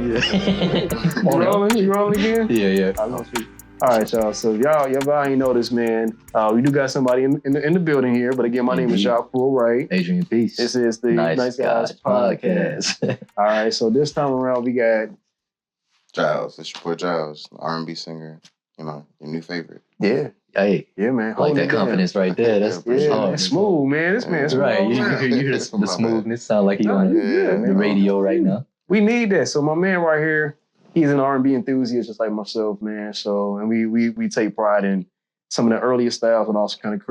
You rolling again? Yeah. All right, y'all. So y'all ain't know this, man. We do got somebody in the building here, but again, my name is Jacques Right? Adrian Peace. This is the Nice Guys Podcast. All right, so this time around we got Giles. It's your boy Giles, R&B singer. You know, your new favorite. Yeah. Hey. Yeah, man. Like that confidence right there. That's man. Smooth, man. This man's right. You hear the smoothness. Sound like he on the radio right now. We need that. So my man right here, he's an R&B enthusiast just like myself, man. So, and we take pride in some of the earlier styles and also kind of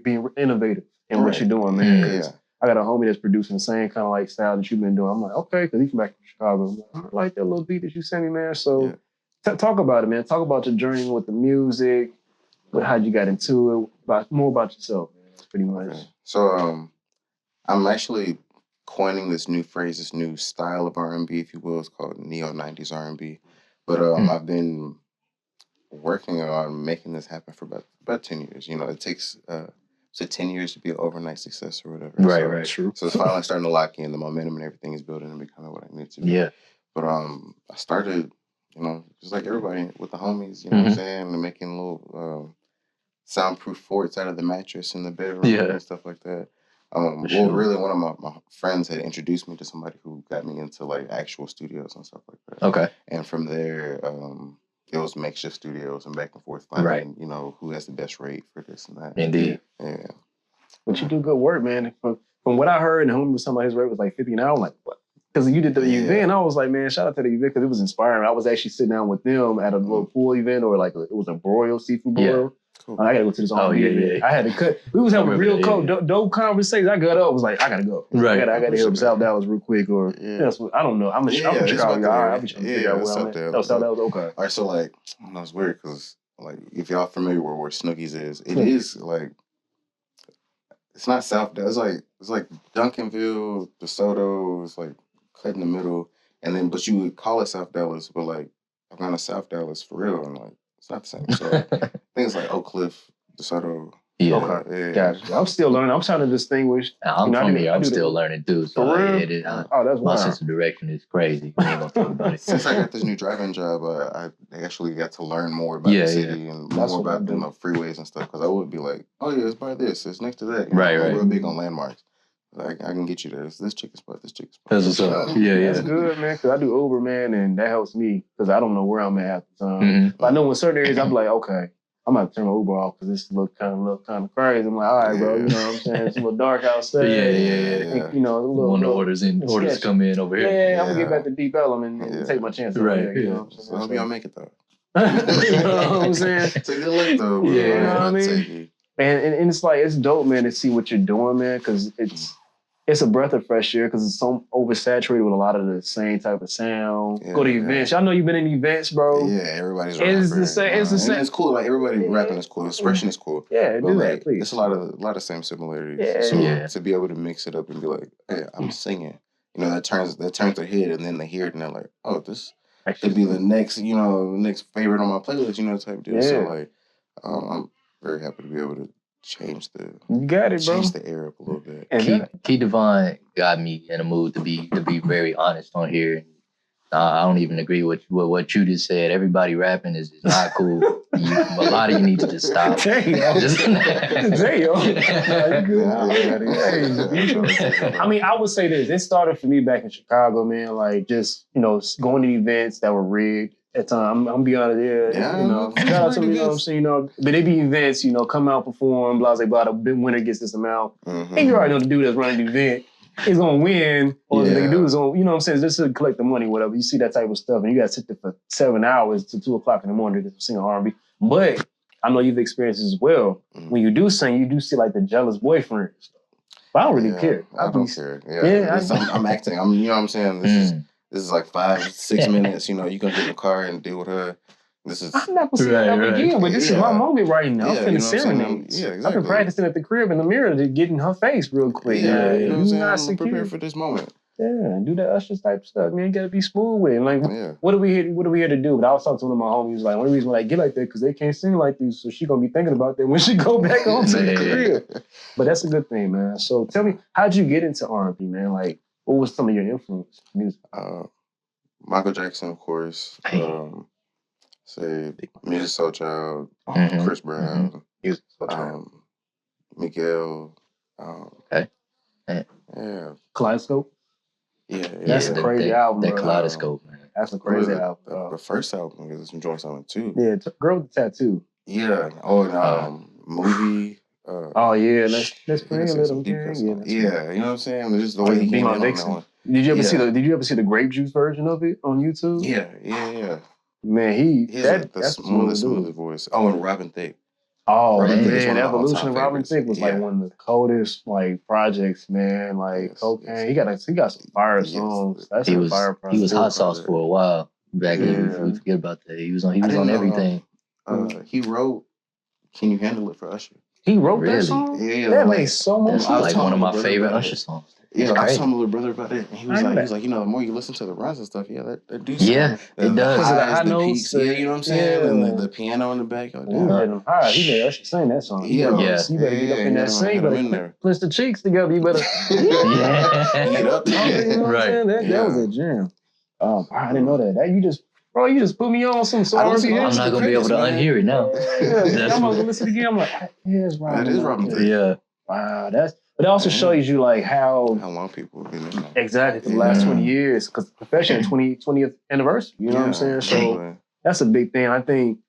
being innovative in what you're doing, man. Because I got a homie that's producing the same kind of like style that you've been doing. I'm like, okay, because he's from back from Chicago. I'm like, I like that little beat that you sent me, man. So talk about it, man. Talk about your journey with the music, how you got into it, more about yourself, man. Pretty much. Okay. So I'm actually coining this new phrase, this new style of R&B, if you will. It's called neo-90s R&B. But I've been working on making this happen for about 10 years. You know, it takes 10 years to be an overnight success or whatever. Right. True. So it's finally starting to lock in. The momentum and everything is building and becoming what I need to be. Yeah. But I started, you know, just like everybody with the homies, you know what I'm saying, and making little soundproof forts out of the mattress in the bedroom and stuff like that. Really, one of my friends had introduced me to somebody who got me into like actual studios and stuff like that. Okay. And from there, it was makeshift studios and back and forth finding, you know, who has the best rate for this and that. Indeed. Yeah. But you do good work, man. From what I heard, and homie was talking about his rate was like 50 an hour. I'm like, what? Because you did the event, I was like, man, shout out to the event because it was inspiring. I was actually sitting down with them at a little pool event or like it was a broil, seafood broil. Yeah. Cool. I gotta go to this. I had to cut. We was having real dope conversations. I got up, was like, I gotta go. Right. I gotta hit up South Dallas real quick, or I don't know. I'm from Chicago. I'll be trying to figure out where I'm at. No, South Dallas. Okay. All right, so like, I know it's weird because like if y'all familiar with where Snookies is, it is like it's not South Dallas. It's like Duncanville, DeSoto. It's like cut in the middle, and then but you would call it South Dallas, but like I've gone to South Dallas for real, and like. It's not the same. So things like Oak Cliff, DeSoto. Yeah. Okay. Gotcha. I'm still learning. I'm trying to distinguage. I'm from here. I'm still learning too. So that's my wild. sense of direction is crazy. I ain't gonna talk about it. Since I got this new driving job, I actually got to learn more about the city and more about freeways and stuff. Because I would be like, oh yeah, it's by this. It's next to that. You know, I'm real big on landmarks. Like, I can get you there. It's this chicken spot, this chicken spot. That's what's up. Yeah. That's good, man, because I do Uber, man, and that helps me because I don't know where I'm at half the time. But I know in certain areas, I'm like, okay, I'm going to turn my Uber off because this look kind of crazy. I'm like, all right, bro, you know what I'm saying? It's a little dark outside. Yeah. And, you know, a little... When the orders come in over here. Yeah, I'm going to get back to Deep Element and take my chances. Right, there, you know what I'm saying? So I hope y'all make it, though. You know what I'm saying? It's a good look, though. Bro. Yeah, you know what I mean? And it's like, it's dope, man, to see what you're doing, man, because it's a breath of fresh air because it's so oversaturated with a lot of the same type of sound. Go to events. I know you've been in events, bro. Yeah, everybody's It's the same. It's the same. It's cool. Like everybody rapping is cool. Expression is cool. Yeah, do that, please. It's a lot of same similarities. To be able to mix it up and be like, hey, I'm singing. You know, that turns their head and then they hear it and they're like, oh, this could be the next, you know, next favorite on my playlist, you know, type of deal. So like, I'm very happy to be able to change the air up a little bit. And Key Divine got me in a mood to be very honest on here. I don't even agree with what you just said. Everybody rapping is not cool. A lot of you need to just stop. I mean, I would say this. It started for me back in Chicago, man. Like just, you know, going to events that were rigged. At time, I'm be honest, you know, shout out to me, you know what I'm saying, you know, but they be events, you know, come out, perform, blah, blah, blah, the big winner gets this amount. And you already know the dude that's running the event is going to win, or the dude is going, you know what I'm saying, just to collect the money, whatever. You see that type of stuff, and you got to sit there for 7 hours to 2 o'clock in the morning to sing R&B. But I know you've experienced this as well. When you do sing, you do see like the jealous boyfriend. But I don't really care. I don't care. I'm acting. You know what I'm saying? This is like 5-6 minutes. You know, you gonna get in the car and deal with her. This is. I'm not gonna say that again, but this is my moment right now. I'm finna serenade. Yeah, exactly. I've been practicing at the crib in the mirror to get in her face real quick. You know what I'm saying? I'm prepared for this moment. Yeah, do that Usher type stuff, man. You gotta be smooth with it. Like, what are we here to do? But I was talking to one of my homies, like, one of the reasons why I get like that because they can't sing like this, so she gonna be thinking about that when she go back home to the crib. But that's a good thing, man. So tell me, how'd you get into R&B, man? Like, what was some of your influence music? Michael Jackson, of course. Say Mrs. Soul Child, Chris Brown, Miguel. Okay. Yeah. Kaleidoscope. Yeah, That's a crazy album, that bro. Kaleidoscope, man. That's a crazy album. The first album is some joints on it too. Yeah, Girl with the Tattoo. Yeah. Movie. Yeah, let's bring a little gang. Yeah, you know what I'm saying? Just the way he came in on that one. Did you ever see the Grape Juice version of it on YouTube? Yeah. Man, that's one of the smoothest voice. Oh, and Robin Thicke. Man, Evolution of Robin Thicke was like one of the coldest like projects, man. Like Cocaine, he got some fire songs. That's a fire project. He was hot sauce for a while back then. We forget about that. He was on everything. He wrote "Can You Handle It" for Usher. He wrote that song? Yeah. That makes so much sense. That's like one of my favorite Usher songs. Yeah, I was telling my little brother about it, and he was like, the more you listen to the runs and stuff, that do sound. Yeah, it does. Was it the high notes? Peaks, you know what I'm saying? And the piano in the back. Like, he made Usher sing that song. Yeah. You better get up in that sing, but push the cheeks together. You better get up there. Right. That was a jam. I didn't know that. You just put me on some songs. I'm not gonna be able to unhear it now. I'm gonna listen again. I'm like, it's Robin. That is Robin Thicke. Yeah. Wow, but it also shows you like how long people have been in that. Exactly for the last 20 years, because especially 20th anniversary. You know what I'm saying? So that's a big thing. I think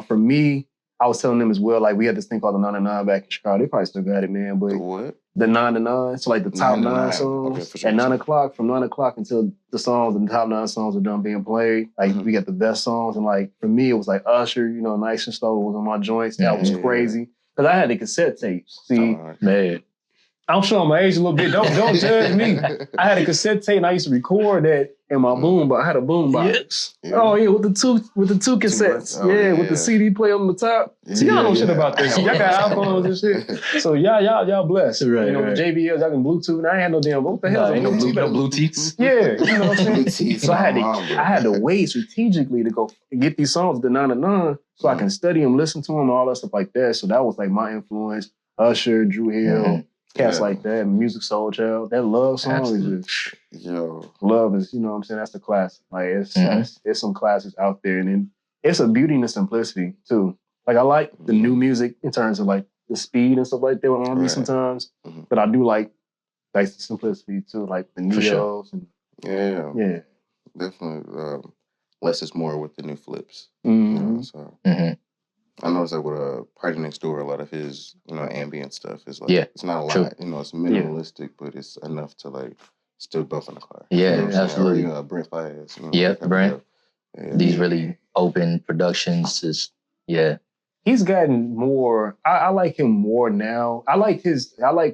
for me, I was telling them as well. Like we had this thing called the 9 to 9 back in Chicago. They probably still got it, man. But the what? The 9 to 9. So like the top 9 songs at 9 o'clock. From 9 o'clock until the songs and the top 9 songs are done being played. Like we got the best songs, and like for me, it was like Usher. You know, Nice and Slow was on my joints. That was crazy because I had the cassette tapes. See, man. I'm showing my age a little bit. Don't judge me. I had a cassette tape and I used to record that in my boombox. I had a boombox. Yeah. Oh yeah, with the two cassettes. With the CD player on the top. So y'all know shit about this. Y'all got iPhones and shit. So y'all blessed. Right, you know, with JBLs, y'all can Bluetooth. And I ain't had no damn. What the hell? Ain't no Bluetooths. Yeah, you know what I'm saying. So I had to wait strategically to go get these songs the 9 to 9 so I can study them, listen to them, all that stuff like that. So that was like my influence. Usher, Drew Hill. Cats like that, Music Soul Child. That Love song is just, Love is, you know what I'm saying? That's the classic. Like, it's some classics out there. And then it's a beauty and a simplicity, too. Like, I like the new music in terms of, like, the speed and stuff like that with R&B sometimes. But I do like the simplicity, too. Like, the Neos. And, yeah. Definitely. Less is more with the new flips. You know, so. I noticed that with Party Next Door, a lot of his, ambient stuff is like, it's not a lot, it's minimalistic, but it's enough to like still bump in the car. Yeah, absolutely. Or, Brent Fayez. Brent. These really open productions is, He's gotten more. I like him more now. I like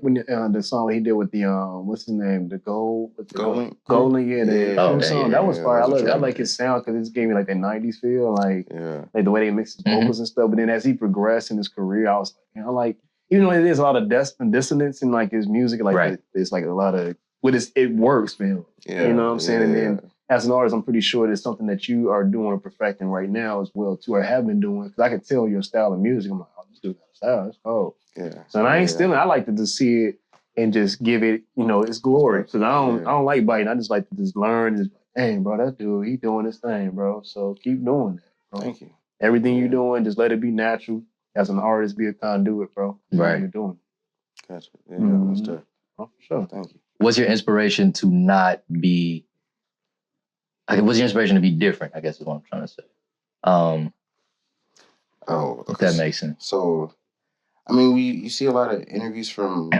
when the song he did with the what's his name, the Gold Link, the song that was fire. I like his sound because it gave me like that '90s feel, like the way they mix his vocals and stuff. But then as he progressed in his career, I was like, even though there's a lot of dissonance in like his music, like it's like a lot of it works, man. You know what I'm saying? And then as an artist, I'm pretty sure there's something that you are doing or perfecting right now as well, too, or have been doing. Because I can tell your style of music. I'm like, this dude got a style. That's cold. Yeah. So I ain't stealing. I like to just see it and just give it, its glory. Because I don't like biting. I just like to just learn. Just, hey, bro, that dude, he doing his thing, bro. So keep doing that, bro. Thank you. Everything you're doing, just let it be natural. As an artist, be a conduit, bro. Right. What you're doing. Gotcha. Yeah, that's true. Oh, for sure. Thank you. What's your inspiration to not be... what's your inspiration to be different, I guess is what I'm trying to say. If that makes sense. So, I mean, you see a lot of interviews from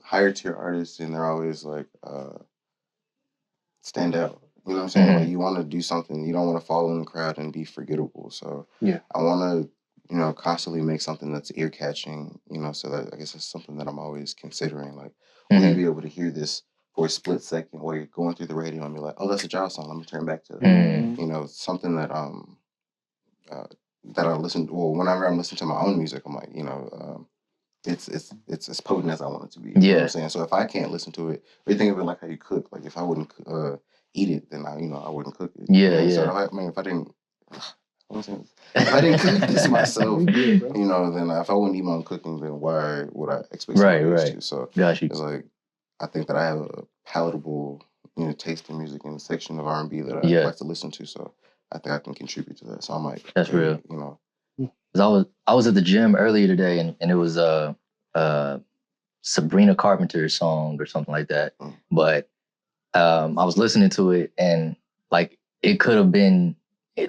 higher tier artists, and they're always like, stand out. You know what I'm saying? Like, you want to do something. You don't want to follow in the crowd and be forgettable. So, I want to, constantly make something that's ear-catching, so that I guess that's something that I'm always considering. Like, will you be able to hear this for a split second where you're going through the radio and be like, oh, that's a Giles song. Let me turn back to it. Something that that I listen to. Well, whenever I'm listening to my own music, I'm like, it's as potent as I want it to be. You know what I'm saying? So if I can't listen to it, or you think of it like how you cook. Like if I wouldn't eat it, then I wouldn't cook it. So if I didn't. If I didn't cook this myself, then if I wouldn't eat my own cooking, then why would I expect somebody else to? So it's like, I think that I have a palatable taste in music and the section of R&B that I like to listen to. So I think I can contribute to that. So I might. That's real. Cause I was at the gym earlier today, and it was Sabrina Carpenter's song or something like that. But I was listening to it, and like it could have been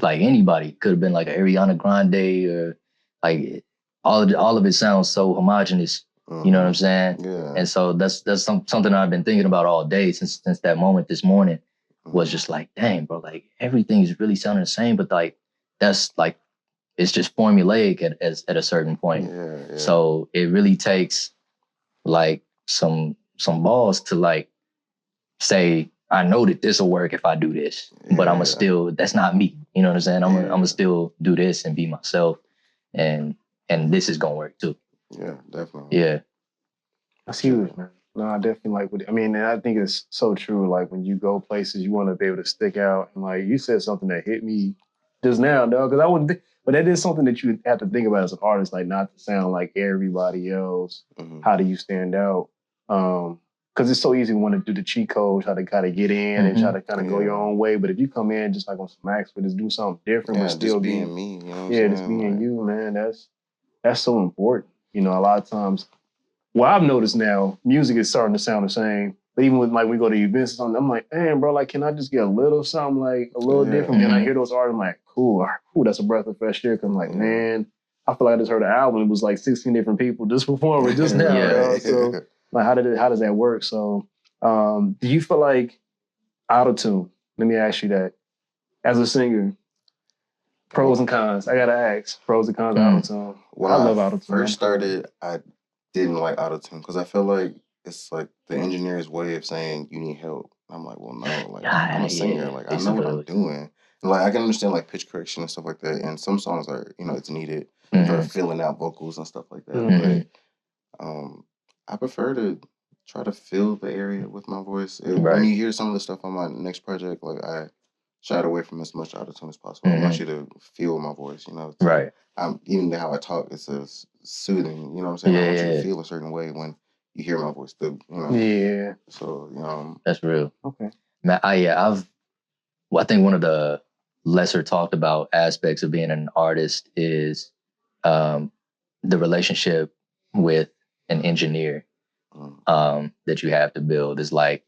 like anybody. Could have been like Ariana Grande, or like all of it sounds so homogenous. You know what I'm saying? Yeah. And so that's something I've been thinking about all day since that moment this morning. Was just like, dang, bro, like everything's really sounding the same, but like that's like it's just formulaic at a certain point. Yeah. So it really takes like some balls to like say, I know that this will work if I do this, but I'm still, that's not me. You know what I'm saying? I'm gonna still do this and be myself, and this is gonna work too. Yeah, definitely. Yeah, that's huge, man. No, I definitely like what I mean, and I think it's so true. Like when you go places, you want to be able to stick out. And like you said something that hit me just now, dog, because I wouldn't. But that is something that you have to think about as an artist, like not to sound like everybody else. How do you stand out? Because it's so easy to want to do the cheat code, try to kind of get in and try to kind of go your own way. But if you come in just like on some Max, but just do something different, but still just being me. You know what just being you, man. That's so important. You know, a lot of times. Well, I've noticed now, music is starting to sound the same. But even with like we go to events or something, I'm like, man, bro, like, can I just get a little something like a little different? Then I hear those artists, I'm like, cool, that's a breath of fresh air. Cause I'm like, man, I feel like I just heard an album. It was like 16 different people just performing just now. So like, how does that work? So, do you feel like autotune? Let me ask you that. As a singer, pros and cons. I gotta ask pros and cons of autotune. When I love autotune. First started, I didn't like autotune because I feel like it's like the engineer's way of saying you need help. I'm like, well, no, like I'm a singer, like I know what I'm doing. And, like I can understand like pitch correction and stuff like that. And some songs are, it's needed for filling out vocals and stuff like that. But I prefer to try to fill the area with my voice. When you hear some of the stuff on my next project, like I shied away from as much autotune as possible. I want you to feel my voice, even how I talk, it's a soothing, you know what I'm saying? I want you to feel a certain way when you hear my voice, Yeah. So, that's real. Okay. Man, I think one of the lesser talked about aspects of being an artist is the relationship with an engineer that you have to build. Is like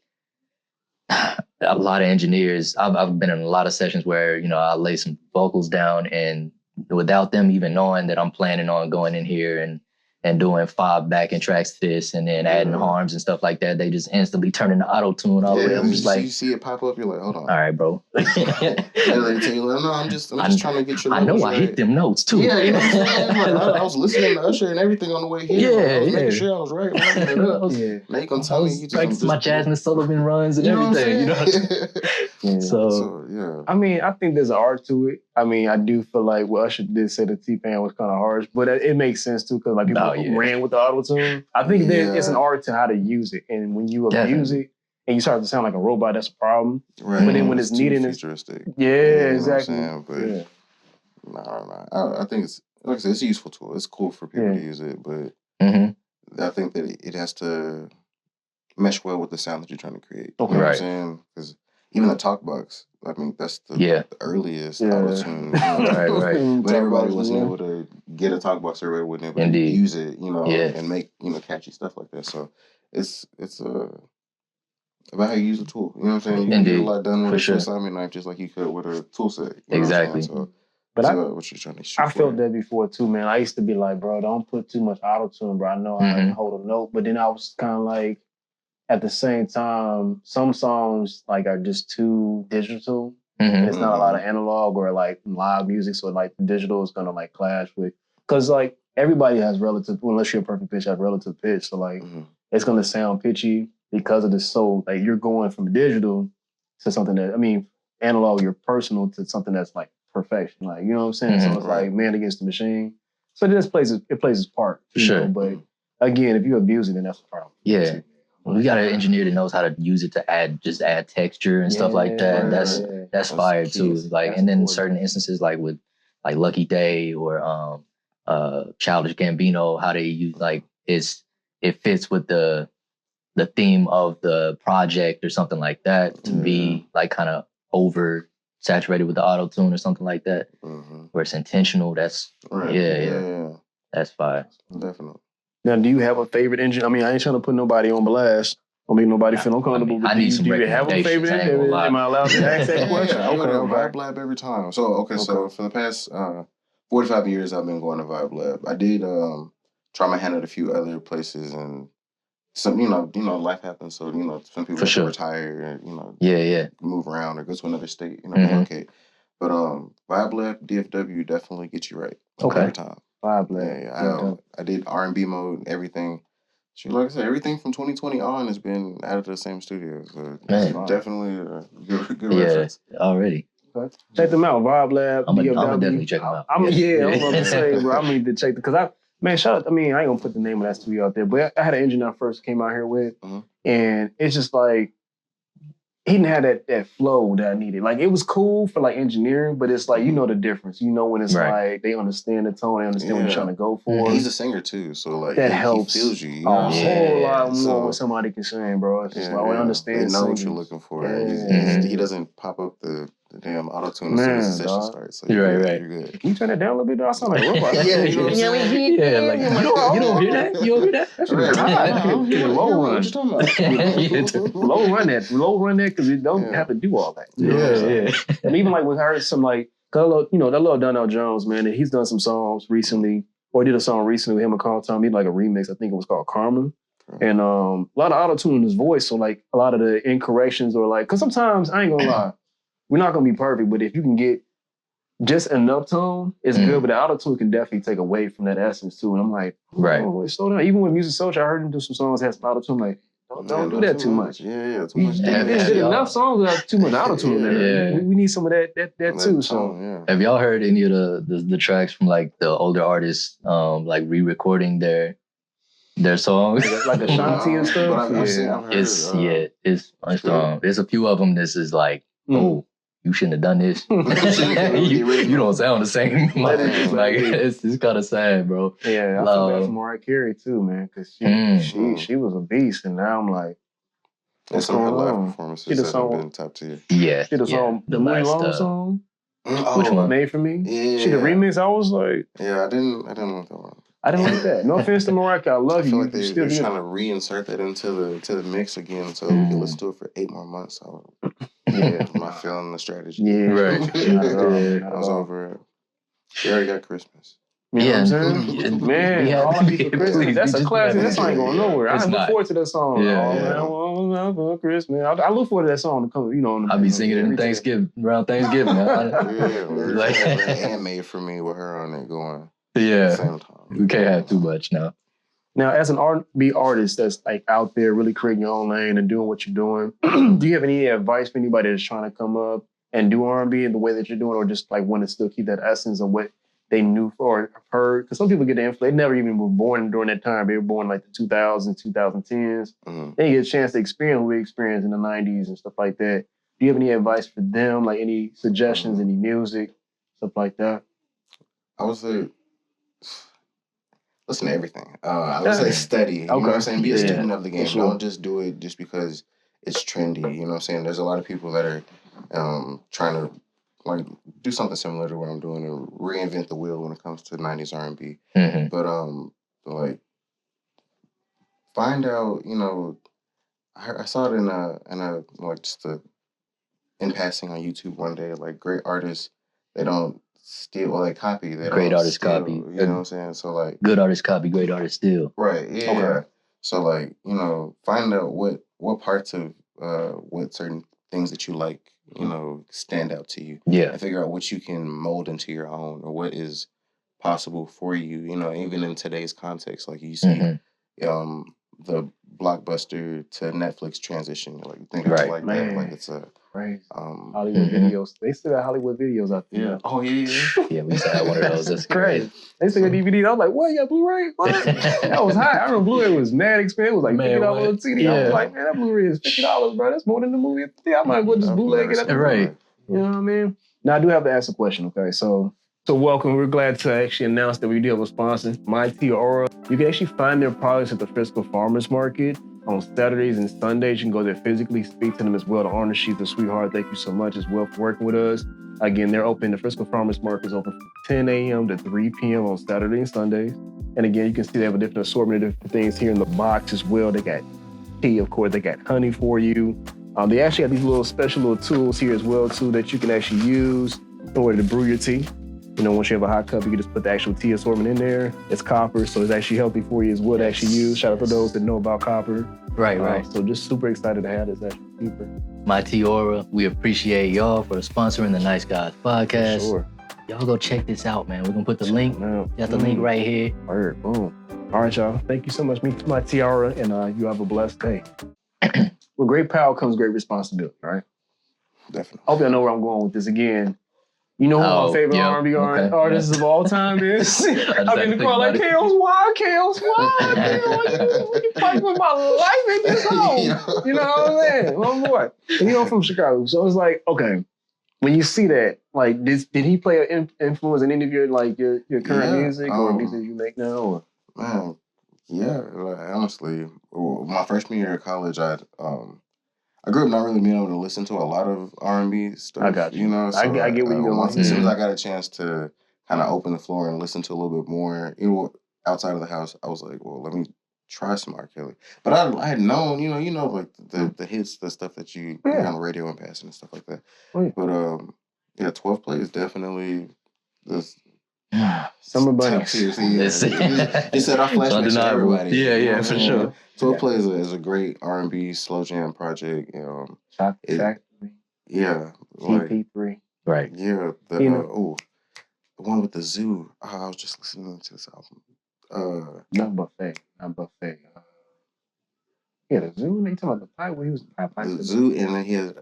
a lot of engineers. I've been in a lot of sessions where I lay some vocals down, and without them even knowing that I'm planning on going in here and doing 5 backing tracks to this and then adding harms and stuff like that, they just instantly turn into auto-tune all the way. I'm just like, you see it pop up, you're like, hold on. All right, bro. And they tell you, like, no, I'm just trying to get your. I know I hit them notes too. Yeah, you know what I'm saying? Like, I was listening to Usher and everything on the way here. I was making sure I was right. Now you gonna tell me you just my Jasmine Sullivan runs and everything. So yeah. I mean, I think there's an art to it. I mean, I do feel like what Usher did say to T-Pain was kind of harsh, but it makes sense too because like people ran with the auto-tune. I think it's an art to how to use it, and when you abuse it and you start to sound like a robot, that's a problem. Right. But then when it's needed, futuristic. Exactly. But nah. I think it's like I said, it's a useful tool. It's cool for people to use it, but I think that it has to mesh well with the sound that you're trying to create. You know what I'm saying? Because even the talk box, I mean, that's the earliest auto-tune. Right. But everybody wasn't able to get a talk box. Everybody wasn't able to use it, and make catchy stuff like that. So it's about how you use the tool. You know what I'm saying? You can get a lot done with a Swiss Army knife just like you could with a tool set. Exactly. So, but what you're trying to shoot I felt that before too, man. I used to be like, bro, don't put too much auto-tune, bro. I know I can hold a note, but then I was kind of like, at the same time, some songs like are just too digital. And it's not a lot of analog or like live music, so like the digital is gonna like clash with, because like everybody has relative, unless you're a perfect pitch, have relative pitch, so like it's gonna sound pitchy because of this. So like you're going from digital to something that analog, you're personal to something that's like perfection, like you know what I'm saying. So it's like man against the machine. So it plays its part, sure. But again, if you abuse it, then that's a problem. Yeah. We got an engineer that knows how to use it to add texture and stuff like that. That's fire too. Like, and then certain instances like with like Lucky Day or Childish Gambino, how they use like it fits with the the theme of the project or something like that to be like kind of over saturated with the auto tune or something like that, where it's intentional. That's that's fire. Definitely. Now, do you have a favorite engine? I mean, I ain't trying to put nobody on blast. I mean, nobody feel uncomfortable. I need some do you have a favorite engine? Am I allowed to ask that question? I go to Vibe Lab every time. So for the past 45 years, I've been going to Vibe Lab. I did try my hand at a few other places, and some, life happens. So, some people retire, and, move around or go to another state, relocate. But Vibe Lab, DFW definitely get you right every time. Vibe Lab. I did R&B mode, everything. Like I said, everything from 2020 on has been out of the same studio. So definitely a good reference. Already. Check them out, Vibe Lab. I'm definitely check them out. I'm about to say, bro, I need to check because I ain't gonna put the name of that studio out there, but I had an engineer I first came out here with, and it's just like he didn't have that flow that I needed. Like it was cool for like engineering, but it's like the difference. When it's like they understand the tone, they understand what you're trying to go for. He's a singer too, so like that helps. He feels you. A whole lot more when somebody can sing, bro. It's just like I understand. They know what you're looking for. He doesn't pop up the damn autotune as soon as the session starts. So you're good. Can you turn that down a little bit? I sound like a robot. Like you don't hear that? You don't hear that? That's low run. What you talking about? Low run that because it don't have to do all that. Yeah. And even like we heard some like, that little Donnell Jones, man, and he's done some songs recently, or he did a song recently with him and Carl Tom. He did like a remix. I think it was called Karma. And a lot of auto-tune in his voice, so like a lot of the incorrections or like, because sometimes I ain't gonna lie, we're not gonna be perfect, but if you can get just enough tone, it's good. But the auto-tune can definitely take away from that essence too. And I'm like, slow down. Even with Music Social, I heard him do some songs that has some auto-tune. Like, don't do that too much. Too much. He did enough songs without too much auto-tune. We need some of that too. So, have y'all heard any of the tracks from like the older artists, like re-recording their songs, like Ashanti and stuff? There's a few of them. This is like, you shouldn't have done this. you don't sound the same. Like it's kind of sad, bro. Yeah, I feel bad for Mariah Carey too, man, because she was a beast, and now I'm like, what's going on? Performances she have been top tier. Yeah, she did a song, the Louis Long song. Which one? Made for Me. Yeah, she did a remix. I was like, I didn't want that one. I didn't like that. No offense to Mariah, I love you. I feel like they're trying to reinsert that into the mix again, so we can listen to it for 8 more months. So I'm not feeling the strategy. Yeah, right. I was over it. She already got Christmas. You know what I'm saying? Man, all I need for Christmas. That's a classic. That song ain't going nowhere. I look forward to that song. For Christmas. I look forward to that song to come. I'll be singing it around Thanksgiving. Like and Made for Me with her on it going. Yeah, at the same time. We can't have too much now. Now, as an R&B artist that's like out there really creating your own lane and doing what you're doing, do you have any advice for anybody that's trying to come up and do R&B in the way that you're doing, or just like want to still keep that essence of what they knew or heard? Because some people get the influence. They never even were born during that time. They were born like the 2000s, 2010s. They get a chance to experience what we experienced in the 90s and stuff like that. Do you have any advice for them? Like any suggestions, any music, stuff like that? I would say, listen to everything. I would say study. You know what I'm saying? Be a student of the game. Sure. Don't just do it just because it's trendy. You know what I'm saying? There's a lot of people that are trying to like do something similar to what I'm doing and reinvent the wheel when it comes to 90s R&B. But like find out, I saw it in passing on YouTube one day, like great artists, they don't steal or they copy. Great artists copy. You know what I'm saying? So like good artists copy, great artists steal. Right. Yeah. Okay. So like, find out what parts of what certain things that you like, stand out to you. Yeah. And figure out what you can mold into your own or what is possible for you, even in today's context. Like you see the Blockbuster to Netflix transition. Like you think of it like that. Like it's a Hollywood videos. They still got Hollywood videos out there. Yeah. Oh yeah. Yeah, we used to have one of those. That's crazy. They still got DVDs. I was like, what? You got Blu-ray? What? That was high. I remember Blu-ray was mad expensive. It was like $50 on CD. I was like, man, that Blu-ray is $50, bro. That's more than the movie. I might as well just bootleg it. Right. You know what I mean? Now I do have to ask a question. Okay, so welcome. We're glad to actually announce that we do have a sponsor, My Tea Aura. You can actually find their products at the Frisco Farmers Market. on Saturdays and Sundays. You can go there physically, speak to them as well. The owner, she's a sweetheart. Thank you so much as well for working with us. Again, they're open. The Frisco Farmers Market is open from 10 a.m. to 3 p.m. on Saturday and Sundays. And again, you can see they have a different assortment of different things here in the box as well. They got tea, of course. They got honey for you. They actually have these little special little tools here as well, too, that you can actually use in order to brew your tea. You know, once you have a hot cup, you can just put the actual tea assortment in there. It's copper, so it's actually healthy for you as well to actually use. Shout out to those that know about copper. Right. So just super excited to have this actually cheaper. My Tiora, we appreciate y'all for sponsoring the Nice Guys podcast. For sure. Y'all go check this out, man. We're gonna put the link. Got the link right here. Word, boom. All right, y'all. Thank you so much. Me to my Tiara, and you have a blessed day. With great power comes great responsibility, right? Definitely. I hope y'all know where I'm going with this again. You know who my favorite R&B artists of all time is? I'm in the car like, Kales, why? Kales, you fighting with my life in this home. You know what I'm saying? My boy. And I'm from Chicago. So it's like, okay, when you see that, like, did he play an influence in any of your, like, your current music or music you make now? Or? Man, yeah, like, honestly, my freshman year of college, I grew up not really being able to listen to a lot of R&B stuff. I got you. You know, so I get where you're going. As soon as I got a chance to kind of open the floor and listen to a little bit more, outside of the house, I was like, well, let me try some R. Kelly. But I had known, like the hits, the stuff that you hear on the radio and passing and stuff like that. But 12 Play is definitely this. Summer Bunnies. It set off flashbacks to everybody. Yeah, for sure. 12 Play is a great R&B slow jam project. Chocolate Factory. Yeah. CP3. Right. Yeah. The one with the zoo. I was just listening to this album. Not Buffet. Yeah, the zoo. They talking about the pipe where he was the pipe. The zoo, and then he had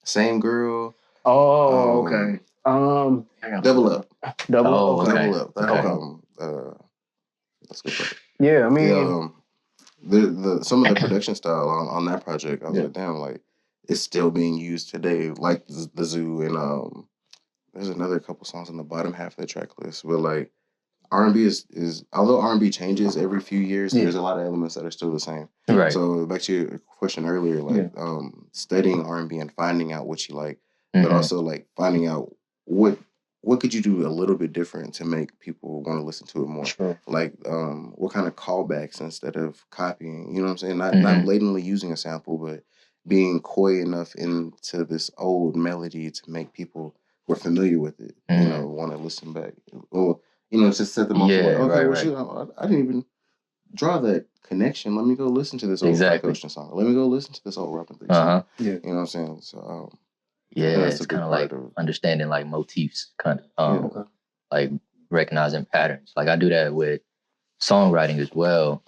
Same Girl. Oh, okay. Double Up. Double Up. Double Up. That's good. Yeah, I mean, the some of the production style on that project, I was like, damn, like it's still being used today, like the zoo, and there's another couple songs on the bottom half of the track list. But like R&B is although R&B changes every few years, there's a lot of elements that are still the same. Right. So back to your question earlier, like studying R&B and finding out what you like, but also like finding out what could you do a little bit different to make people want to listen to it more? Sure. Like what kind of callbacks instead of copying? You know what I'm saying? Not blatantly using a sample, but being coy enough into this old melody to make people who are familiar with it, want to listen back. Or just set them off. I didn't even draw that connection. Let me go listen to this old Frank Ocean song. Let me go listen to this old Robin Thicke song. Yeah. You know what I'm saying? So it's kind of like understanding like motifs, kind of like recognizing patterns. Like I do that with songwriting as well.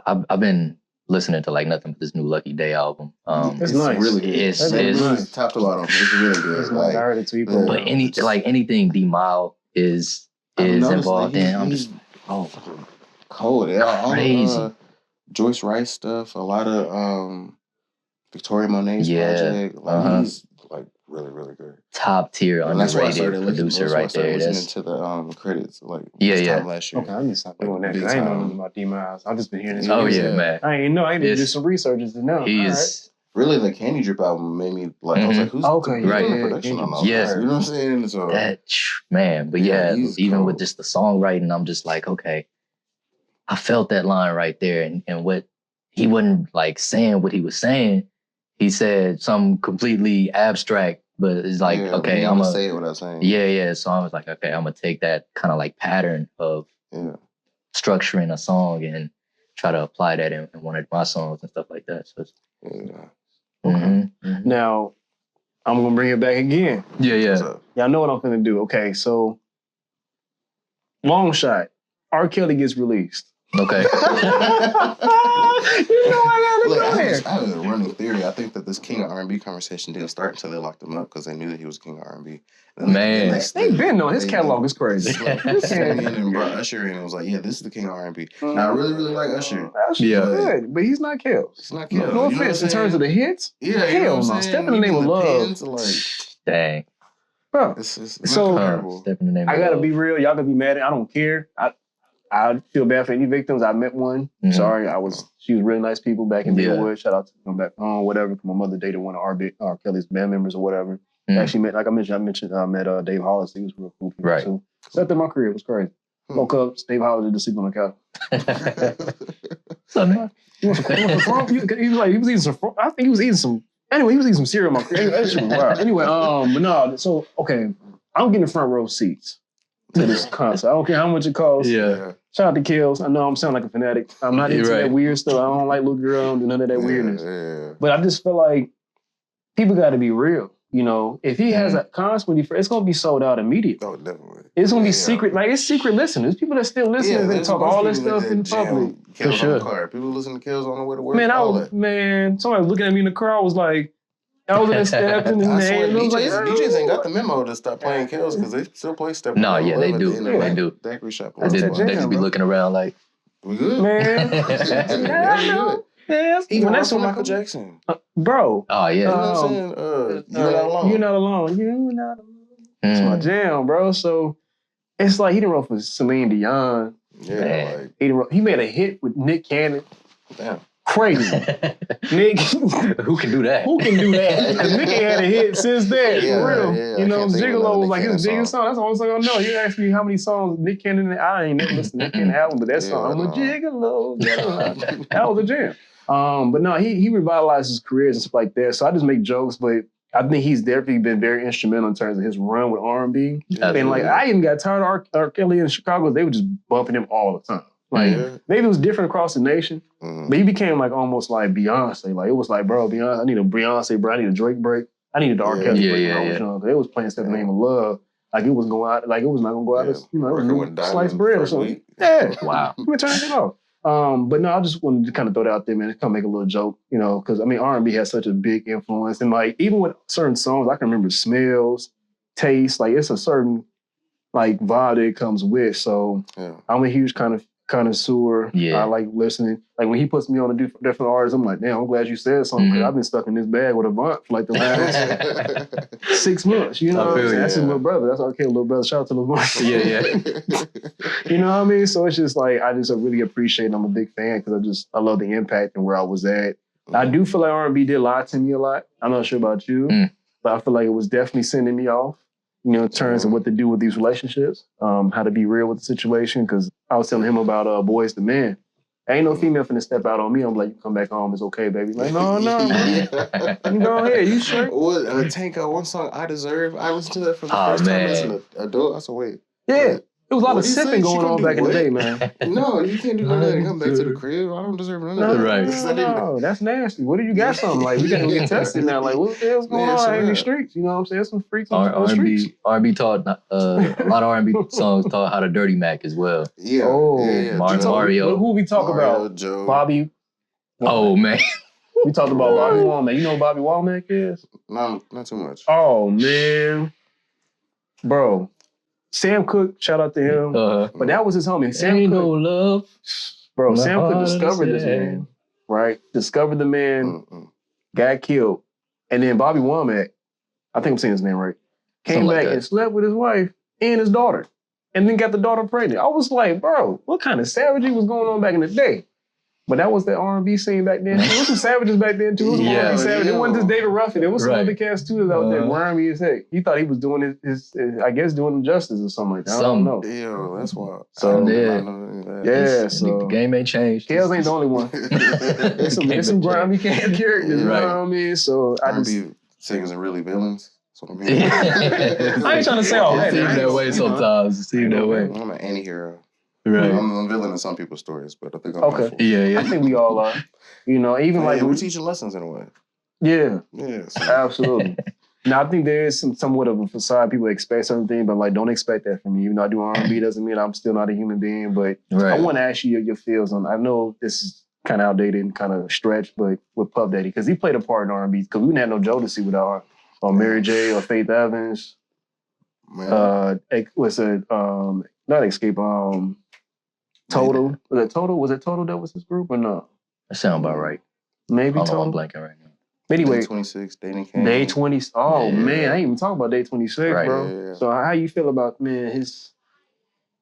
I've been listening to like nothing but this new Lucky Day album. It's nice. Really good. It's nice. Top to bottom. It's really good. It's like, I heard it too. But anything D-Mile is involved in, I'm just cold. Crazy. Joyce Rice stuff. A lot of Victoria Monet's project. Like he's like really, really good. Top tier underrated producer right there. Listening to the credits like time last year. Okay, I need to stop doing that. I ain't know nothing about D-Miles. I've just been hearing this. Oh yeah, man. I ain't know. I need to do some research to know. He's really the Candy Drip album made me like. I was like, who's doing the production on all this? You know what I'm saying? So that man, but even with just the songwriting, I'm just like, okay, I felt that line right there, and what he wasn't like saying what he was saying. He said something completely abstract, but it's like, okay, I'm gonna say it without saying. Yeah. So I was like, okay, I'm gonna take that kind of like pattern of structuring a song and try to apply that in one of my songs and stuff like that. So Now, I'm gonna bring it back again. Yeah. Y'all know what I'm gonna do. Okay, so long shot, R. Kelly gets released. Okay. I gotta go there. I have a running theory. I think that this King of R&B conversation didn't start until they locked him up because they knew that he was King of R&B. Man, they've been on his catalog is crazy. And brought Usher in and was like, yeah, this is the King of R&B. Now I really, really like Usher. Usher's good, but he's not Kills. He's not Kills. No offense in terms of the hits. Yeah, hell no. Step in the Name of Love. Dang. Bro, it's so Step in the Name of I gotta Love. be real. Y'all gonna be mad at. I don't care. I feel bad for any victims. I met one. Mhm. Sorry, she was really nice people back in Yeah. Deerwood. Shout out to them back home, whatever. My mother dated one of R. Kelly's band members or whatever. Mm. Actually met, like I mentioned, I met Dave Hollis. He was real cool. Right. So set in my career. It was crazy. Woke up, Dave Hollis did to sleep on the couch. Something. You want some frog? He was eating some frog. I think he was eating some. Anyway, he was eating some cereal in my career. That shit was wild. Anyway, but no. So okay, I'm getting front row seats to this concert. I don't care how much it costs. Yeah. Shout out to Kills. I know I'm sounding like a fanatic. I'm not into that weird stuff. I don't like little girl. I don't do none of that weirdness. Yeah. But I just feel like people got to be real. You know, if he has a concert, it's going to be sold out immediately. Oh, definitely. It's going to be secret. Like, it's secret listeners. People that still listen and talk all this stuff in public. For sure. People listen to Kills on the way to work. Man, somebody was looking at me in the car. I was like, I was in a step in the name. DJs ain't got the memo to stop playing Kills because they still play Step. No, yeah, they do. They do. Daiquiri Shop. They just be looking around like, we good? Man. Good. Even that's from Michael Jackson. Bro. Oh, yeah. You know what I'm saying? You're not alone. You're not alone. You're not alone. It's my jam, bro. So it's like he didn't wrote for Celine Dion. Yeah. He made a hit with Nick Cannon. Damn. Crazy. Nick. Who can do that? Who can do that? Because Nick ain't had a hit since then, for real. Yeah, you know, Gigolo was like his biggest song. That's the only song I know. You ask me how many songs Nick Cannon, I ain't never listened to Nick Cannon album, but that song, I'm a gigolo. That was a jam. But no, he revitalized his careers and stuff like that. So I just make jokes, but I think he's definitely been very instrumental in terms of his run with R&B. And like, I even got tired of R. Kelly in Chicago. They were just bumping him all the time. Like, maybe it was different across the nation, but he became like almost like Beyonce. Like, it was like, bro, Beyonce, I need a Beyonce break. I need a Drake break. I needed the R. Kelly break. They was playing stuff in the name of love. Like, it was going out, like, it was not going to go out as, you know, it was sliced bread or something. Yeah. Wow. Let me turn it off. But no, I just wanted to kind of throw that out there, man. Kind of make a little joke, you know, because I mean, R&B has such a big influence. And like, even with certain songs, I can remember smells, taste, like it's a certain like vibe that it comes with. So I'm a huge kind of connoisseur. I like listening. Like when he puts me on a different artists, I'm like, damn, I'm glad you said something because I've been stuck in this bag with Avant for like the last 6 months. You know what I'm saying? That's his little brother. That's our kid, little brother. Shout out to Lamont. You know what I mean? So it's just like, I just really appreciate it. I'm a big fan because I love the impact and where I was at. I do feel like R&B did lie to me a lot. I'm not sure about you, but I feel like it was definitely sending me off. You know, in terms of what to do with these relationships, how to be real with the situation. Because I was telling him about Boys II Men. Ain't no female finna step out on me. I'm like, you come back home, it's okay, baby. Like, no, man. You go ahead, you straight. What, Tank got one song, I Deserve. I listened to that for the first time as an adult. I said, wait. Yeah. There was a lot of sipping going on back in the day, man. No, you can't do none of that and come back to the crib. I don't deserve none of that. Right. No, that's nasty. What do you got something? Like, we got to get tested now. Like, what the hell's going on in the streets? You know what I'm saying? There's some freaks on the streets. R&B taught, a lot of R&B songs taught how to dirty Mac as well. Yeah. Mario. Who we talk about? Joe. Bobby. Oh, man. We talked about Bobby Womack. You know who Bobby Womack is? No, not too much. Oh, man. Bro. Sam Cooke, shout out to him. But that was his homie. Sam Ain't Cooke. No love. Bro, Sam Cooke discovered this man, right? Discovered the man, got killed. And then Bobby Womack, I think I'm saying his name right, came back and slept with his wife and his daughter. And then got the daughter pregnant. I was like, bro, what kind of savagery was going on back in the day? But that was the R&B scene back then. There was some savages back then too. It was some R&B savages. It wasn't just David Ruffin. It was some other cats too that out there grimy as heck. He thought he was doing his I guess doing him justice or something like that. I don't know. Yeah, that's wild. So So the game ain't changed. Kels ain't the only one. There's some grimy characters. You know what I mean? So R&B singers are really villains. I ain't trying to say all that. It seems that way sometimes. It seems that way. I'm an anti-hero. Right. I'm a villain in some people's stories, but I think I'm okay. I think we all are. You know, even like we're teaching lessons in a way. Yeah. So. Absolutely. Now I think there is somewhat of a facade. People expect certain things, but like don't expect that from me. Even though I do R&B doesn't mean I'm still not a human being. But I want to ask you your feels on. I know this is kind of outdated and kind of stretched, but with Puff Daddy because he played a part in R&B because we didn't have no Jodeci without or Mary J or Faith Evans. Was it not Escape? Total. Was it Total? Was it Total that was his group or no? That sound about right. Maybe Total. I'm blanking right now. Anyway, Day 26, Dating King. Day 20. Oh man, I ain't even talking about Day 26, right. bro. So how you feel about his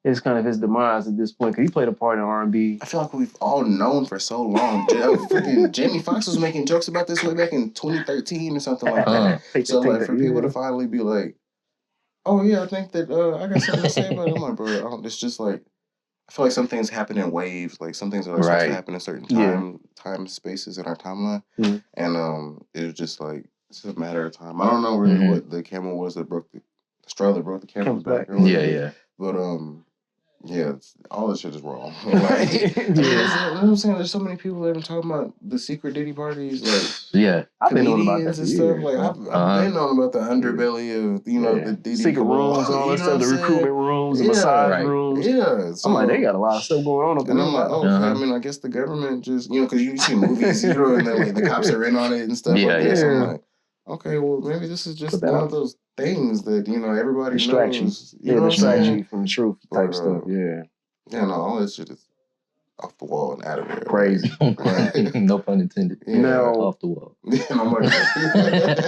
it's kind of his demise at this point because he played a part in R&B. I feel like we've all known for so long. Freaking Jamie Foxx was making jokes about this way back in 2013 or something like that. So like for people to finally be like, oh yeah, I think that I got something to say about it. I'm like, bro, it's just like I feel like some things happen in waves. Like some things are like supposed to happen in certain time spaces in our timeline, and it was just like it's a matter of time. I don't know really what the camel was that broke the straw that broke the camel's back. Yeah. But yeah, all this shit is wrong. Like, you know what I'm saying? There's so many people that have been talking about the secret Diddy parties, like I've been knowing about that and stuff. Like I've been knowing about the underbelly of the Diddy secret rooms and all that stuff, the recruitment rooms, the massage rooms. Yeah, so, I'm like, they got a lot of stuff going on up there. And I'm like, okay. I mean, I guess the government just because you see movies, and then like the cops are in on it and stuff like that. So I'm like, okay, well maybe this is just one of those things that everybody knows. Distract you from the truth type stuff. Yeah, no, all this shit is off the wall and out of there. Crazy. No pun intended. Now off the wall.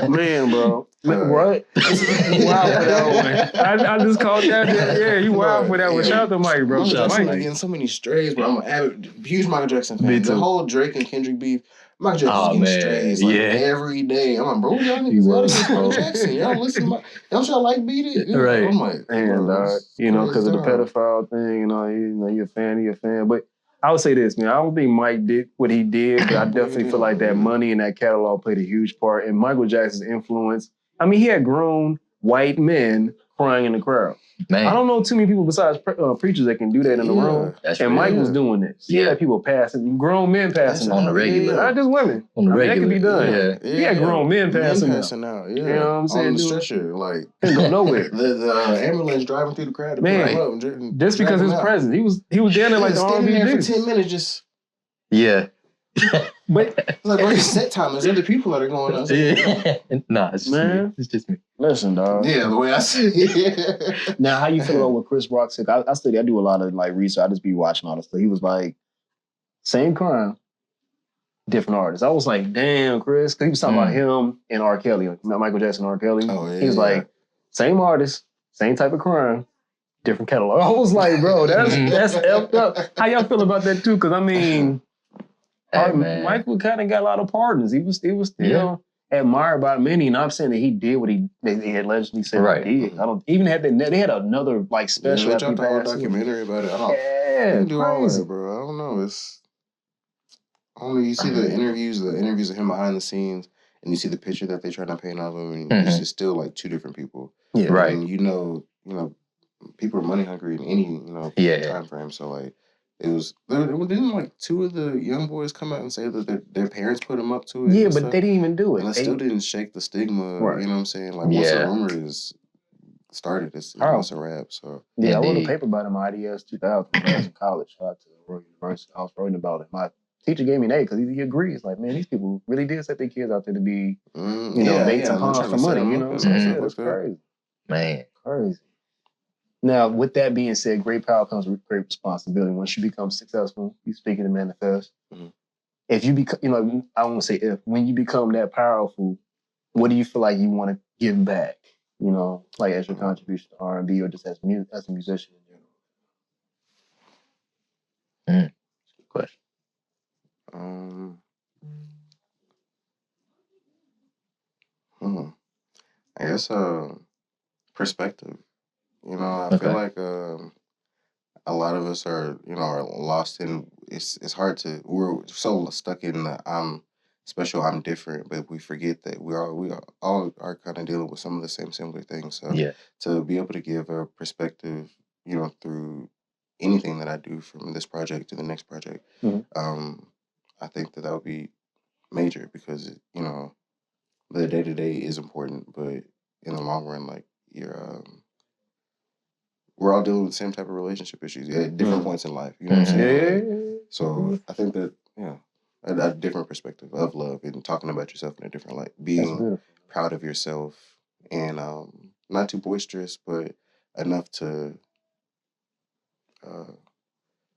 Man, bro. What? You wild for that one. I just called that. Yeah, you wild for that one. Shout out to Mike, bro. I'm getting so many strays, bro. I'm a huge Michael Jackson fan. The whole Drake and Kendrick beef. Michael Jackson's getting strays every day. I'm like, bro, y'all niggas Michael Jackson. Y'all listen to my, don't y'all like Beat It? Right. I'm like, and because of the pedophile thing, you're a fan. But I would say this, man. I don't think Mike did what he did, but I definitely feel like that money and that catalog played a huge part in Michael Jackson's influence. I mean, he had grown white men crying in the crowd. Man. I don't know too many people besides preachers that can do that in the room. And Mike was doing this. He had people passing, grown men passing on the regular. Not just women. On the regular. That could be done. He had grown men passing out. Yeah. You know what I'm saying? On the stretcher, like didn't go nowhere. the ambulance driving through the crowd. Man, just because his presence, he was down there like the R&B there for 10 minutes just. Yeah. But it's like where's set time? There's other people that are going on. Nah, it's just me. Listen, dog. Yeah, the way I see it. Now, how you feel about what Chris Rock said? I do a lot of like research. I just be watching all this stuff. He was like, same crime, different artists. I was like, damn, Chris. Because he was talking about him and R. Kelly, Michael Jackson and R. Kelly. Oh, yeah. He was like, same artist, same type of crime, different catalog. I was like, bro, that's effed up. How y'all feel about that too? Because I mean, Michael kind of got a lot of pardons. He was still admired by many. And I'm saying that he did what he allegedly said he did. I don't even they had another like special. Yeah, y'all a documentary about it. I don't do all that, bro. I don't know. It's only you see the interviews of him behind the scenes, and you see the picture that they trying to paint of him, and it's still like two different people. Yeah, right. And people are money hungry in any time frame. So like. Didn't like two of the young boys come out and say that their parents put them up to it? Yeah, but they didn't even do it. And it still didn't shake the stigma. Right. You know what I'm saying? Like once the rumor is started, it's a wrap. So I wrote a paper about him at IDS 2000 when I was in college. Shout out to Royal University. I was writing about it. My teacher gave me an A because he agrees. Like, man, these people really did set their kids out there to be, baits and pawns for money. You know what I'm saying? That's crazy. Man, crazy. Now, with that being said, great power comes with great responsibility. Once you become successful, you speaking to manifest. Mm-hmm. If you become, I won't say if, when you become that powerful, what do you feel like you want to give back? Like as your contribution to R&B or just as a musician in general? Good question. I guess perspective. I feel like a lot of us are lost in it's hard to we're so stuck in the I'm special, I'm different, but we forget that we all are kind of dealing with some of the similar things. So to be able to give a perspective, through anything that I do from this project to the next project, I think that would be major because the day-to-day is important, but in the long run, like we're all dealing with the same type of relationship issues at different points in life. You know what I'm saying? Yeah. So I think that, a different perspective of love and talking about yourself in a different light, being proud of yourself and not too boisterous, but enough to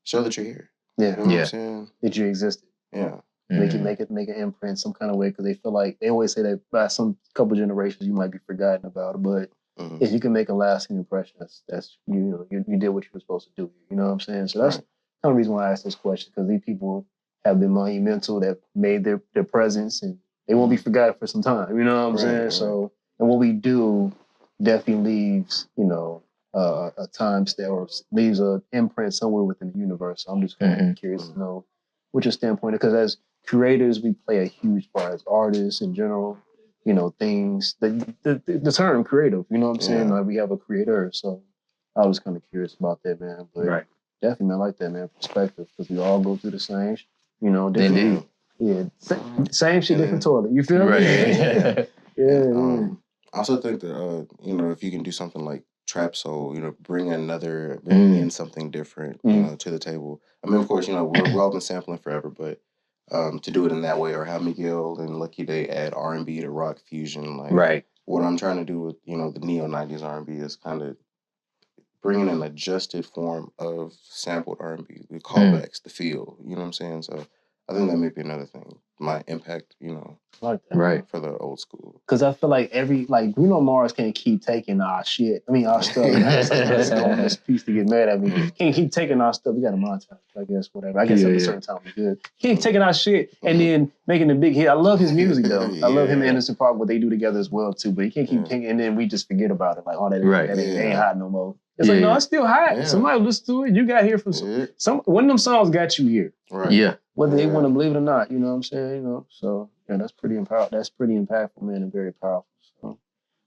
show that you're here. Yeah. You know what I'm saying? That you existed. Yeah. Make an imprint some kind of way because they feel like they always say that by some couple generations you might be forgotten about, but if you can make a lasting impression, that's you did what you were supposed to do. You know what I'm saying? So that's kind of the reason why I asked this question, because these people have been monumental, that made their presence, and they won't be forgotten for some time. You know what I'm saying? Right. So, and what we do definitely leaves, a time stamp, or leaves an imprint somewhere within the universe. So I'm just kind of curious to know what your standpoint is, because as creators, we play a huge part as artists in general. Things, the term creative, you know what I'm saying? Like, we have a creator. So I was kind of curious about that, man. But definitely, man, I like that, man, perspective, because we all go through the same, different. Indeed. Yeah, same shit, different toilet. You feel me? Yeah. I also think that, if you can do something like trap soul, bring in something different, to the table. I mean, of course, we've all been sampling forever, but to do it in that way, or how Miguel and Lucky Day add R&B to rock fusion, like what I'm trying to do with, the neo 90s R&B is kind of bringing an adjusted form of sampled R&B, the callbacks, the feel, you know what I'm saying? So I think that may be another thing, my impact, like that, for the old school. Because I feel like Bruno Mars can't keep taking our shit. I mean, our stuff. That's on this piece to get mad at me. Can't keep taking our stuff. We got a montage, I guess, whatever. I guess at a certain time we good. Can't taking our shit and then making a big hit. I love his music, though. I love him and Anderson .Paak, what they do together as well, too. But he can't keep taking, and then we just forget about it. Like, oh, that ain't hot no more. It's like, no, it's still hot. Somebody listen to it. You got here from some. One of them songs got you here. Right. Yeah. Whether they want to believe it or not, you know what I'm saying? So yeah, that's pretty impactful. That's pretty impactful, man, and very powerful. So,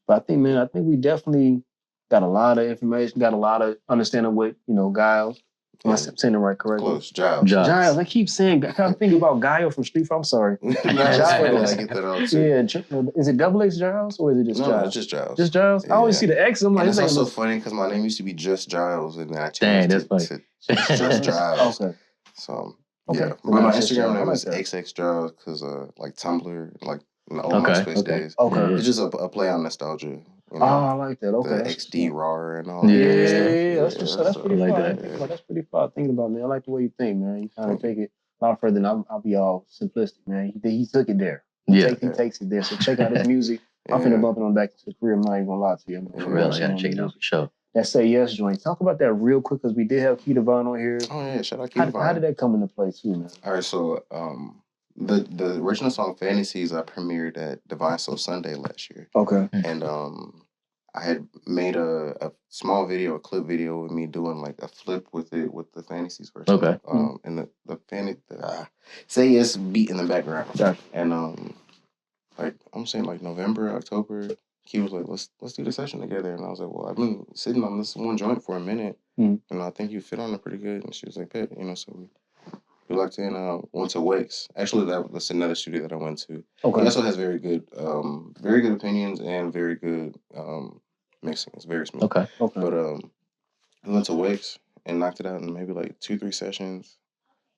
but I think we definitely got a lot of information, got a lot of understanding what Giles. Am I saying it right? Correct? Close. Giles. Giles. I keep saying. I can't think about Guile from Street Fighter. I'm sorry. Giles. I get that out too. Yeah. Is it double X Giles or is it just Giles? No, it's just Giles. Just Giles. Yeah. I always see the X. I'm like, it's also funny because my name used to be just Giles, and then I changed it to just Giles. Okay. So. Okay. Yeah, but my Instagram name is XX Giles because like Tumblr, like in the old MySpace days. Okay. It's just a play on nostalgia. Oh, I like that. Okay. The XD RAR and all that. Yeah, that's pretty fun. That's pretty fun thinking about, man. I like the way you think, man. You kind of take it a lot further than I'll be all simplistic, man. He took it there. He takes it there. So check out his music. I'm finna bump it on back to the career. I'm not even gonna lie to you. For real, I gotta check it out for sure. That Say Yes joint. Talk about that real quick, because we did have Key Divine on here. Oh yeah, shout out Key Divine. How did that come into play too, man? All right, so the original song Fantasies I premiered at Divine Soul Sunday last year. Okay. And I had made a small video, a clip video with me doing like a flip with it with the Fantasies version. Okay. And the Say Yes beat in the background. Gotcha. And like I'm saying like November, October. He was like, let's do the session together. And I was like, well, I've been sitting on this one joint for a minute, and I think you fit on it pretty good. And she was like, bet, so we locked in, went to Wix. Actually, that's another studio that I went to. Okay. He also has very good opinions and very good mixing. It's very smooth. Okay. But we went to Wix and knocked it out in maybe like 2-3 sessions.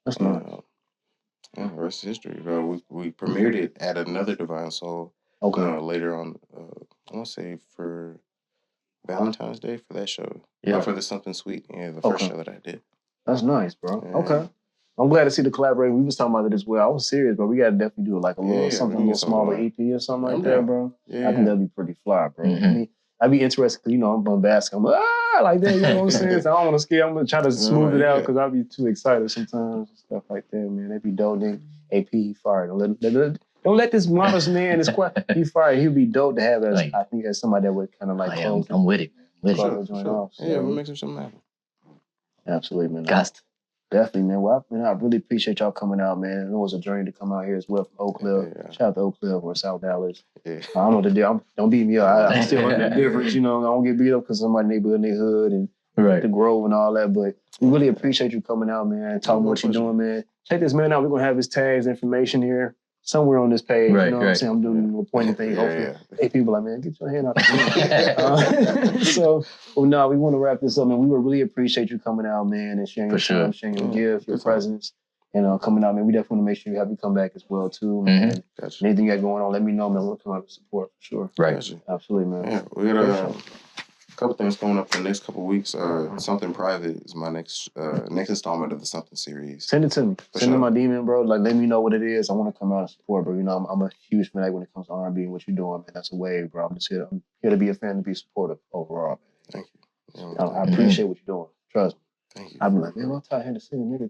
That's nice. The rest is history. We premiered it at another Divine Soul. Okay. Later on, I want to say for Valentine's Day for that show. Yeah. Or for the Something Sweet. Yeah, the first show that I did. That's nice, bro. Yeah. Okay. I'm glad to see the collaboration. We was talking about it as well. I was serious, bro. We got to definitely do like a little smaller EP or something like that, bro. Yeah. I think that'd be pretty fly, bro. Mm-hmm. I mean, I'd be interested because, I'm bombastic. I'm like that, you know what I'm saying? So I don't want to scare. I'm going to try to smooth it out because I'll be too excited sometimes and stuff like that, man. That'd be dope. Then AP fired. Don't let this modest man, he fired. He'd be dope to have as somebody that would kind of like close. I'm with it. Sure. Off, so. Yeah, we'll make something happen. Absolutely, man. Definitely, man. Well, I really appreciate y'all coming out, man. It was a journey to come out here as well from Oak Cliff. Yeah. Shout out to Oak Cliff or South Dallas. Yeah. I don't know the deal. Don't beat me up. I still know the difference, I don't get beat up because somebody neighborhood in their hood and the Grove and all that. But we really appreciate you coming out, man, and talking what you're doing, man. Check this man out. We're going to have his tags, information here. Somewhere on this page, you know what I'm saying? I'm doing a pointing thing. Hopefully, hey, people like, man, get your hand out the So, we want to wrap this up, man. We would really appreciate you coming out, man, and sharing your time, sharing your gift, your presence, and coming out, man. We definitely want to make sure you have you come back as well, too. And anything you got going on, let me know, man. We'll come out and support for sure. Right. Gotcha. Absolutely, man. Yeah, we got a couple things coming up in the next couple weeks. Something Private is my next installment of the Something series. Send it to me. Send it my demon, bro. Like, let me know what it is. I want to come out and support, bro. You know, I'm a huge fan when it comes to R&B and what you're doing, man. That's a wave, bro. I'm here to be a fan, to be supportive overall. Thank you. Yeah, I appreciate what you're doing. Trust me. Thank you. I'm like, man, I'm tired of the city, nigga.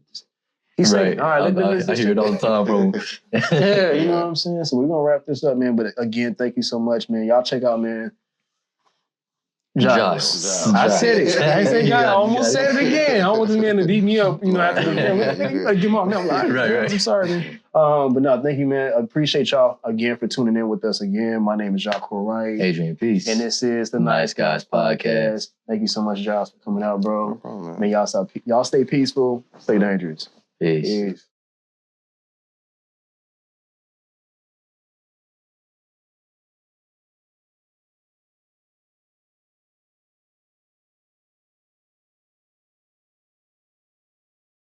He's saying, all right, I hear it all the time, bro. Yeah, you know what I'm saying? So we're going to wrap this up, man. But again, thank you so much, man. Y'all check out, man. Giles. I said it. I said Giles. I almost said it again. I want this man to beat me up, you know, after the game. You better get him off. I'm like, right. I'm sorry, man. But no, thank you, man. I appreciate y'all again for tuning in with us again. My name is Jacques Wright. Adrian Peace. And this is the Nice Guys Podcast. Thank you so much, Giles, for coming out, bro. No problem, man. Man, y'all stay peaceful, stay dangerous. Peace.